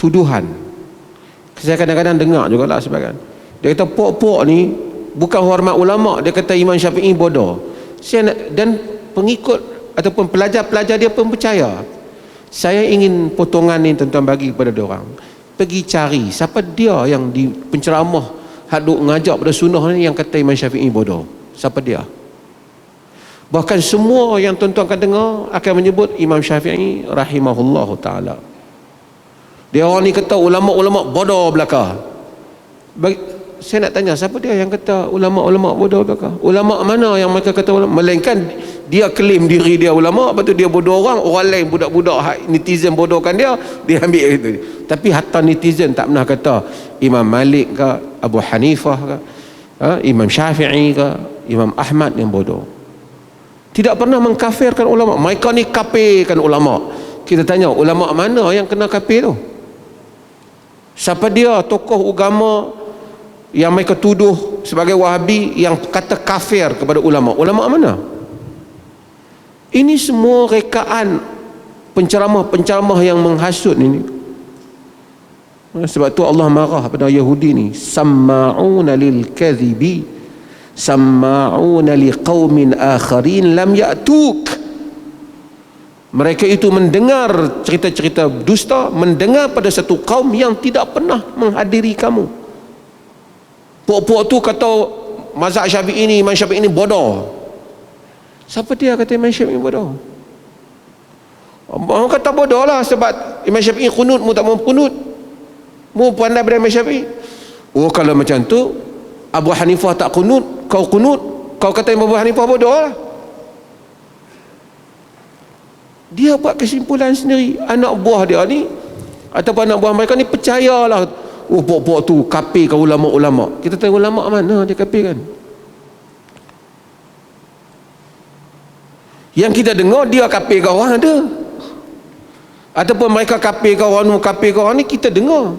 tuduhan. Saya kadang-kadang dengar jugalah sebagian. Dia kata pok-pok ni bukan hormat ulama, dia kata Imam Syafi'i bodoh. Dan pengikut ataupun pelajar-pelajar dia pun percaya. Saya ingin potongan ni tuan-tuan bagi kepada dia orang. Pergi cari siapa dia yang di penceramah hak duk ngajak pada sunnah ni yang kata Imam Syafi'i bodoh. Siapa dia? Bahkan semua yang tuan-tuan akan dengar akan menyebut Imam Syafi'i rahimahullahu ta'ala. Dia orang ni kata ulama-ulama bodoh belaka. Saya nak tanya, siapa dia yang kata ulama-ulama bodoh belaka? Ulama mana yang mereka kata ulama? Melainkan dia klaim diri dia ulama, lepas tu dia bodoh orang lain budak-budak netizen bodohkan dia ambil gitu. Tapi hatta netizen tak pernah kata Imam Malik ke, Abu Hanifah ke, Imam Syafi'i ke, Imam Ahmad yang bodoh. Tidak pernah mengkafirkan ulama. Mereka ni kafirkan ulama. Kita tanya, ulama mana yang kena kafir tu? Siapa dia tokoh agama yang mereka tuduh sebagai Wahabi yang kata kafir kepada ulama? Ulama mana? Ini semua rekaan penceramah-penceramah yang menghasut ini. Sebab tu Allah marah pada Yahudi ni, samma'una lil kadhibi samma'una liqaumin akharin lam ya'tuk. Mereka itu mendengar cerita-cerita dusta, mendengar pada satu kaum yang tidak pernah menghadiri kamu. Pok-pok tu kata mazhab Syafi'i ni, Imam Syafi'i ni bodoh. Siapa dia kata Imam Syafi'i bodoh? Orang kata bodoh lah sebab Imam Syafi'i kunut, mu tak mau kunut, mu pandai pada Imam Syafi'i. Oh, kalau macam tu Abu Hanifah tak kunut, kau kunut, kau kata Imam Abu Hanifah bodoh lah. Dia buat kesimpulan sendiri. Anak buah dia ni ataupun anak buah mereka ni percayalah, oh pok-pok tu kafirkan ulama-ulama. Kita tahu ulama mana dia kafirkan. Yang kita dengar dia kafirkan orang ada, ataupun mereka kafirkan orang, kafirkan orang ni kita dengar.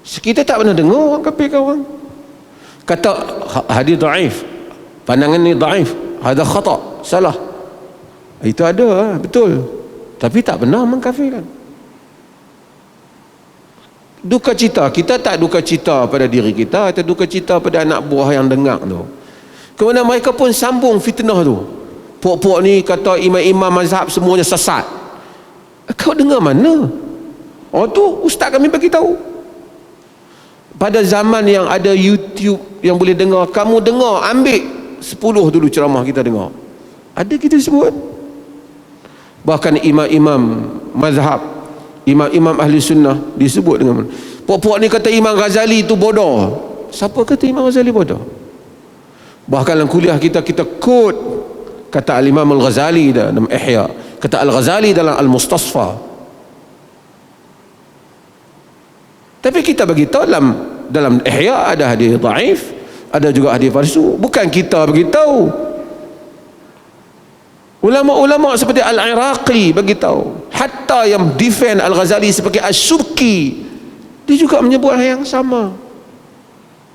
Kita tak pernah dengar orang kafirkan orang. Kata hadis dhaif, pandangan ni dhaif, ada khata, salah. Itu ada, betul. Tapi tak pernah mengkafirkan. Duka cita, kita tak duka cita pada diri kita atau duka cita pada anak buah yang dengar tu. Kemudian mereka pun sambung fitnah tu. Pok-pok ni kata imam-imam mazhab semuanya sesat. Kau dengar mana? Oh tu ustaz kami bagi tahu. Pada zaman yang ada YouTube yang boleh dengar, kamu dengar, ambil 10 dulu ceramah kita dengar. Ada kita sebut. Bahkan imam-imam mazhab, imam-imam ahli sunnah disebut dengan pok-pok ni kata Imam Ghazali tu bodoh. Siapa kata Imam Ghazali bodoh? Bahkan dalam kuliah kita quote kata Al-Imam Al-Ghazali dalam Ihya, kata Al-Ghazali dalam Al-Mustasfa. Tapi kita bagi tahu dalam Ihya ada hadis dhaif, ada juga hadis palsu. Bukan kita bagi tahu. Ulama-ulama seperti Al-Iraqi bagi tahu. Hatta yang defend Al-Ghazali seperti Asy-Syubki, dia juga menyebut hal yang sama.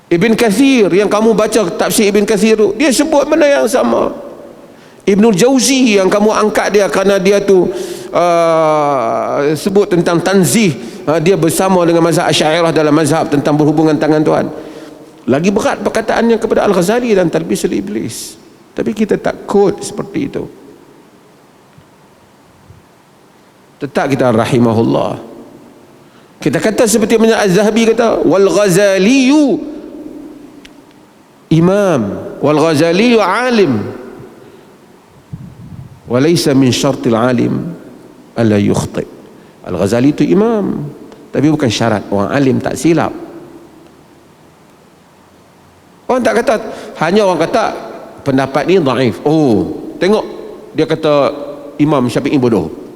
Ibn Kathir yang kamu baca tafsir Ibn Kathir tu, dia sebut benda yang sama. Ibnul Jauzi yang kamu angkat dia kerana dia tu sebut tentang tanzih, dia bersama dengan mazhab Asy'ariyah dalam mazhab tentang berhubungan tangan Tuhan. Lagi berat perkataannya kepada Al-Ghazali dan Talbisul Iblis. Tapi kita tak quote seperti itu. Tetap kita rahimahullah. Kita kata seperti mana Az-Zahabi kata, wal Ghazaliyu imam, wal Ghazaliyu alim, wa laysa min syartil alim alla yukhti. Al-Ghazali itu imam, tapi bukan syarat orang alim tak silap. Orang tak kata, hanya orang kata pendapat ni dhaif. Oh, tengok dia kata Imam Syafi'i bodoh.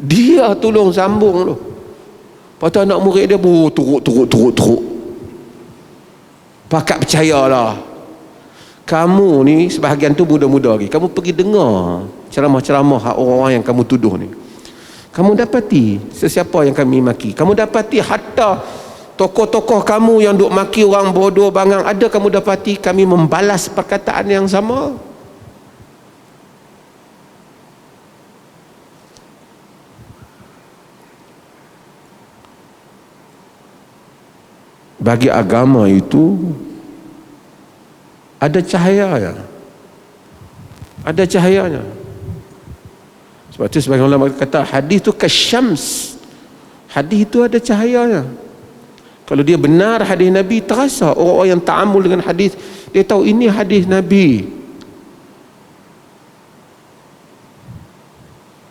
Dia tolong sambung tu. Lepas anak murid dia turut. Pakat percayalah. Kamu ni sebahagian tu muda-muda lagi. Kamu pergi dengar ceramah-ceramah orang-orang yang kamu tuduh ni. Kamu dapati sesiapa yang kami maki. Kamu dapati hatta tokoh-tokoh kamu yang duk maki orang bodoh bangang, ada kamu dapati kami membalas perkataan yang sama. bagi agama itu ada cahayanya. Ada cahayanya. Sebab itu sebagian ulama kata hadis itu kasyams. Hadis itu ada cahayanya. Kalau dia benar hadis Nabi, terasa orang-orang yang ta'amul dengan hadis, dia tahu ini hadis Nabi.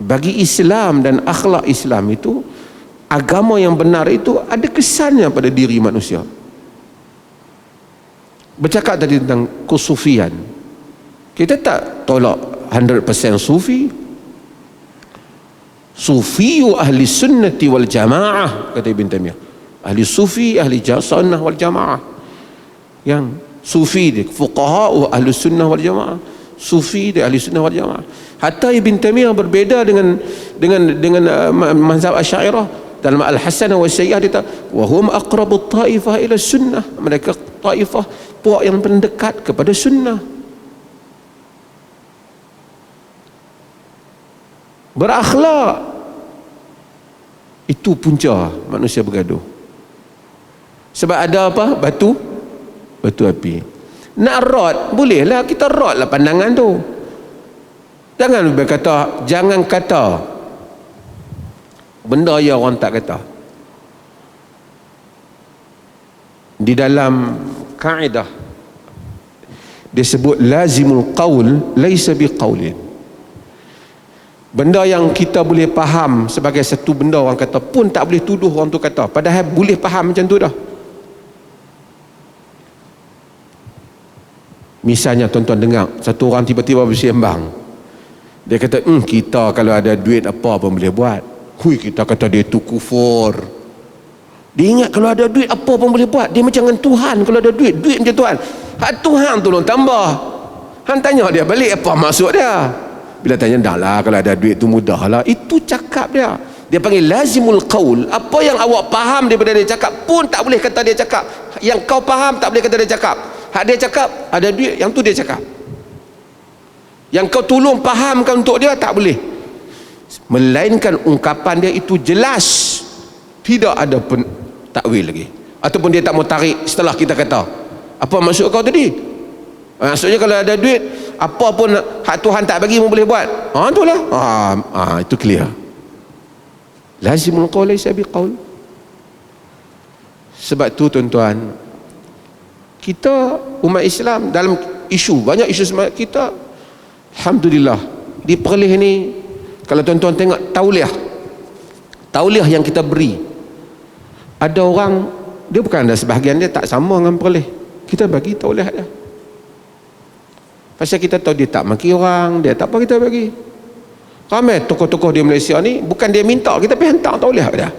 Bagi Islam dan akhlak Islam itu, agama yang benar itu ada kesannya pada diri manusia. Bercakap tadi tentang kesufian, kita tak tolak 100% sufi. Sufiyu ahli sunnati wal jamaah, kata Ibn Taimiyah. Ahli sufi, ahli sunnah wal jamaah. Yang sufi dia fuqaha ahli sunnah wal jamaah. Sufi dia ahli sunnah wal jamaah. Hatta Ibn Taimiyah berbeza dengan mazhab Asy'ariyah. Dalam Al-Hasanah wa Sayyi'ah dia kata, wa hum aqrabu taifah ila sunnah. Mereka taifah puak yang pendekat kepada sunnah. Berakhlak, itu punca manusia bergaduh. Sebab ada apa? Batu api. Nak rot, bolehlah kita rot lah pandangan tu. Jangan kata benda yang orang tak kata. Di dalam kaedah dia sebut lazimul qaul laisa biqaulin. Benda yang kita boleh faham sebagai satu benda orang kata pun tak boleh tuduh orang tu kata, padahal boleh faham macam tu dah. Misalnya tuan-tuan dengar satu orang tiba-tiba bersembang, dia kata kita kalau ada duit apa pun boleh buat. Kita kata dia tu kufur. Dia ingat kalau ada duit apa pun boleh buat. Dia macam dengan Tuhan, kalau ada duit macam Tuhan. Tuhan tolong tambah. Han tanya dia balik apa maksud dia. Bila tanya, dah lah kalau ada duit tu mudah lah. Itu cakap dia. Dia panggil lazimul qaul. Apa yang awak faham daripada dia cakap pun tak boleh kata dia cakap. Yang kau faham tak boleh kata dia cakap. Hak dia cakap ada duit, yang tu dia cakap. Yang kau tolong fahamkan untuk dia tak boleh. Melainkan ungkapan dia itu jelas, tidak ada takwil lagi. Ataupun dia tak mau tarik setelah kita kata, apa maksud kau tadi? Maksudnya kalau ada duit, apa pun hak Tuhan tak bagi pun boleh buat. Itulah. Itu clear. Lazimul qaul laisa biqaul. Sebab tu tuan-tuan, kita umat Islam dalam banyak isu semangat kita, alhamdulillah di Perlis ni, kalau tuan-tuan tengok tauliah yang kita beri, ada orang dia bukan ada sebahagian dia tak sama dengan Perlis, kita bagi tauliah dia. Pasal kita tahu dia tak maki orang, dia tak apa kita bagi. Ramai tokoh-tokoh di Malaysia ni bukan dia minta, kita pergi hantar tauliah dia.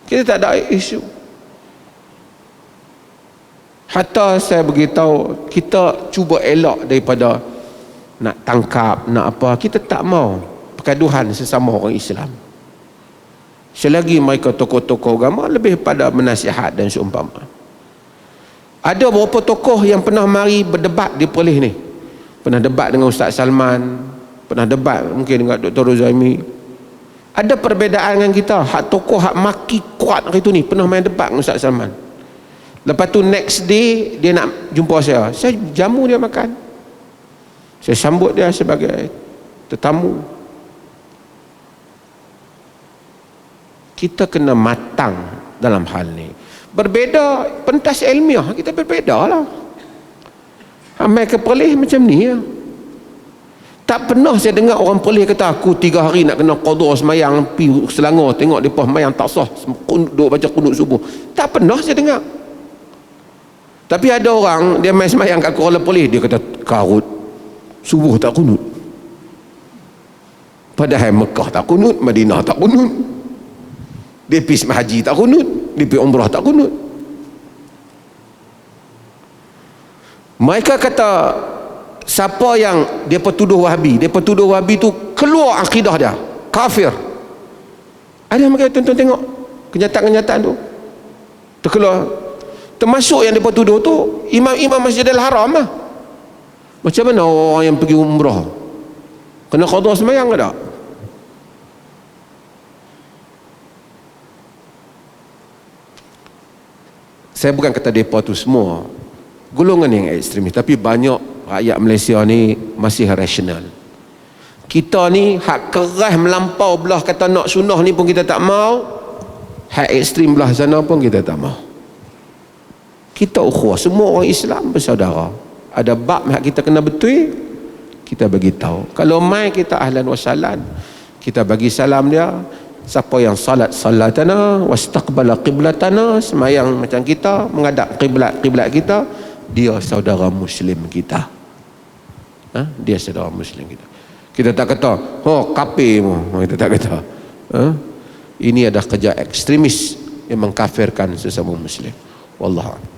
Kita tak ada isu. Hatta saya beritahu, kita cuba elak daripada nak tangkap, nak apa, kita tak mau pergaduhan sesama orang Islam. Selagi mereka tokoh-tokoh agama lebih pada menasihat dan seumpama. Ada beberapa tokoh yang pernah mari berdebat di Perlis ni. Pernah debat dengan Ustaz Salman, pernah debat mungkin dengan Dr. Rozaimi. Ada perbezaan dengan kita. Hak tokoh hak maki kuat hari tu ni pernah main debat dengan Ustaz Salman. Lepas tu next day dia nak jumpa saya jamu dia makan. Saya sambut dia sebagai tetamu. Kita kena matang dalam hal ni. Berbeza pentas ilmiah, kita berbeza lah. Amai ke Perlis macam ni ya. Tak pernah saya dengar orang Perlis kata aku 3 hari nak kena qada semayang pergi Selangor tengok depa semayang tak sah, duk baca qunut subuh. Tak pernah saya dengar. Tapi ada orang dia main semayang kat Kuala Perlis, dia kata karut subuh tak qunut. Padahal Mekah tak qunut, Madinah tak qunut. Dia pergi haji tak qunut, dia pergi umrah tak qunut. Mereka kata siapa yang dia tuduh Wahabi tu keluar akidah dia, kafir. Ada mereka tuan-tuan tengok kenyataan-kenyataan tu terkeluar. Termasuk yang dia tuduh tu imam-imam Masjidil Haram lah. Macam mana orang yang pergi umrah kena qada sembahyang ke tak? Saya bukan kata mereka tu semua golongan yang ekstremis, tapi banyak rakyat Malaysia ni masih rasional. Kita ni hak keras melampau belah kata nak sunnah ni pun kita tak mau, hak ekstrim belah sana pun kita tak mau. Kita ukhuwah, semua orang Islam bersaudara. Ada bab hak kita kena betul, kita bagi tahu. Kalau mai kita ahlan wa sahlan, kita bagi salam dia. Siapa yang salatana wastaqbala qiblatana, semayang macam kita, menghadap kiblat kita, dia saudara muslim kita. Dia saudara muslim kita. Kita tak kata kafir mu, kita tak kata. Ini adalah kerja ekstremis yang mengkafirkan sesama muslim. Wallahu a'lam.